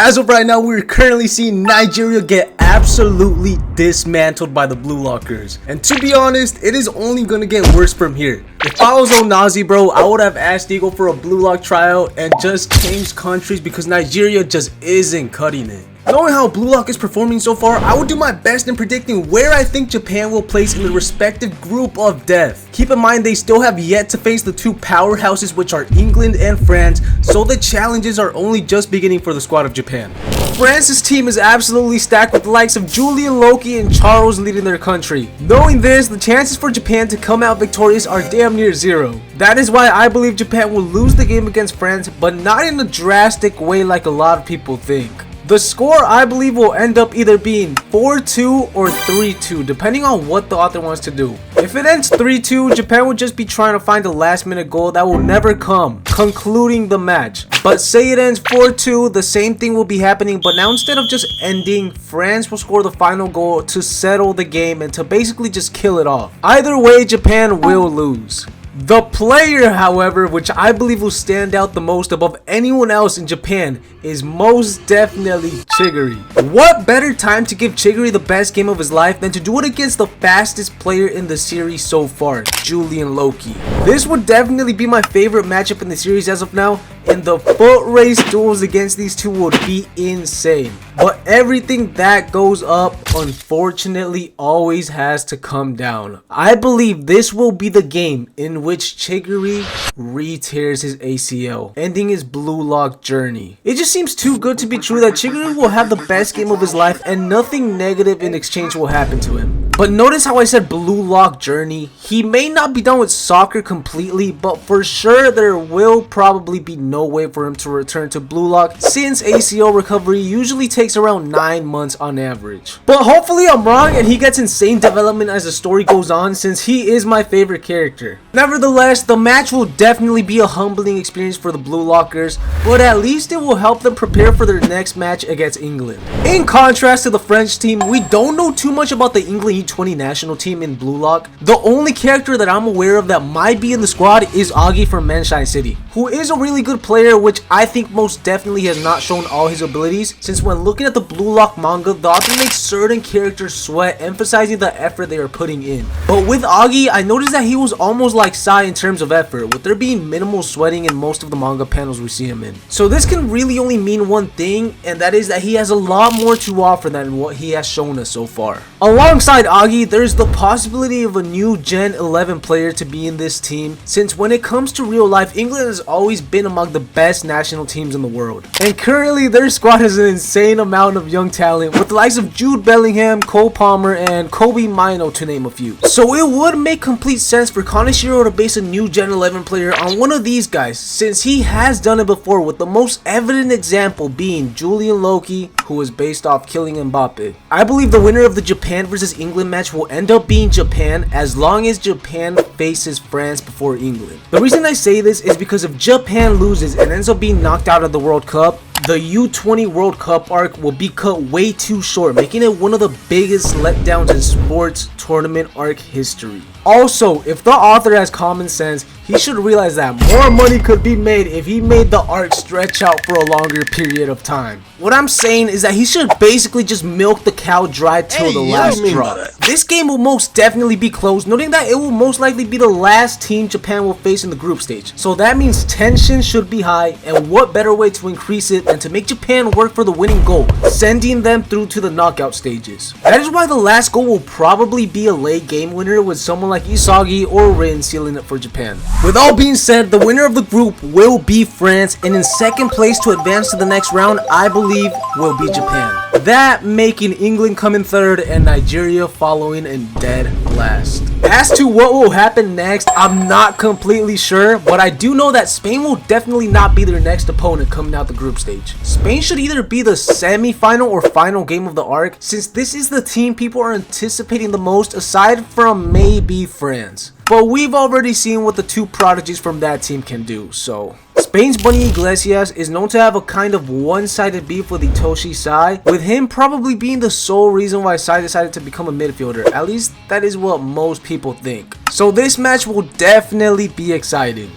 As of right now, we're currently seeing Nigeria get absolutely dismantled by the Blue Lockers. And to be honest, it is only gonna get worse from here. If I was Onazi, bro, I would have asked Eagle for a Blue Lock tryout and just changed countries because Nigeria just isn't cutting it. Knowing how Blue Lock is performing so far, I would do my best in predicting where I think Japan will place in the respective group of death. Keep in mind they still have yet to face the two powerhouses, which are England and France, so the challenges are only just beginning for the squad of Japan. France's team is absolutely stacked with the likes of Julian, Loki, and Charles leading their country. Knowing this, the chances for Japan to come out victorious are damn near zero. That is why I believe Japan will lose the game against France, but not in a drastic way like a lot of people think. The score, I believe, will end up either being 4-2 or 3-2, depending on what the author wants to do. If it ends 3-2, Japan will just be trying to find a last-minute goal that will never come, concluding the match. But say it ends 4-2, the same thing will be happening, but now instead of just ending, France will score the final goal to settle the game and to basically just kill it off. Either way, Japan will lose. The player, however, which I believe will stand out the most above anyone else in Japan is most definitely Chigiri. What better time to give Chigiri the best game of his life than to do it against the fastest player in the series so far, Julian Loki. This would definitely be my favorite matchup in the series as of now, and the foot race duels against these two would be insane. But everything that goes up, unfortunately, always has to come down. I believe this will be the game in which Chigiri re-tears his ACL, ending his Blue Lock journey. It just seems too good to be true that Chigiri will have the best game of his life and nothing negative in exchange will happen to him. But notice how I said Blue Lock journey. He may not be done with soccer completely, but for sure there will probably be no way for him to return to Blue Lock, since ACL recovery usually takes around 9 months on average. But hopefully I'm wrong and he gets insane development as the story goes on, since he is my favorite character. Nevertheless, the match will definitely be a humbling experience for the Blue Lockers, but at least it will help them prepare for their next match against England. In contrast to the French team, we don't know too much about the England U20 national team in Blue Lock. The only character that I'm aware of that might be in the squad is Augie from Manshine City, who is a really good player, which I think most definitely has not shown all his abilities, since when looking at the Blue Lock manga, the author makes certain characters sweat, emphasizing the effort they are putting in. But with Augie, I noticed that he was almost like Sai in terms of effort, with there being minimal sweating in most of the manga panels we see him in. So this can really only mean one thing, and that is that he has a lot more to offer than what he has shown us so far. Alongside Augie, there's the possibility of a new Gen 11 player to be in this team, since when it comes to real life, England has always been among the best national teams in the world. And currently their squad has an insane amount of young talent, with the likes of Jude Bellingham, Cole Palmer, and Kobe Mino to name a few. So it would make complete sense for Kaneshiro to base a new Gen 11 player on one of these guys, since he has done it before, with the most evident example being Julian Loki, who was based off killing Mbappe. I believe the winner of the Japan versus England match will end up being Japan, as long as Japan faces France before England. The reason I say this is because if Japan loses and ends up being knocked out of the World Cup, the U20 World Cup arc will be cut way too short, making it one of the biggest letdowns in sports tournament arc history. Also, if the author has common sense, he should realize that more money could be made if he made the arc stretch out for a longer period of time. What I'm saying is that he should basically just milk the cow dry till the last drop. This game will most definitely be close, noting that it will most likely be the last team Japan will face in the group stage. So that means tension should be high, and what better way to increase it than to make Japan work for the winning goal, sending them through to the knockout stages. That is why the last goal will probably be a late game winner, with someone like Isagi or Rin sealing it for Japan. With all being said, the winner of the group will be France, and in second place to advance to the next round, I believe, will be Japan. That making England come in third and Nigeria following in dead last. As to what will happen next, I'm not completely sure, but I do know that Spain will definitely not be their next opponent coming out the group stage. Spain should either be the semi-final or final game of the arc, since this is the team people are anticipating the most aside from maybe France. But we've already seen what the two prodigies from that team can do, so Spain's Bunny Iglesias is known to have a kind of one-sided beef with Itoshi Sai, with him probably being the sole reason why Sai decided to become a midfielder. At least that is what most people think. So this match will definitely be exciting.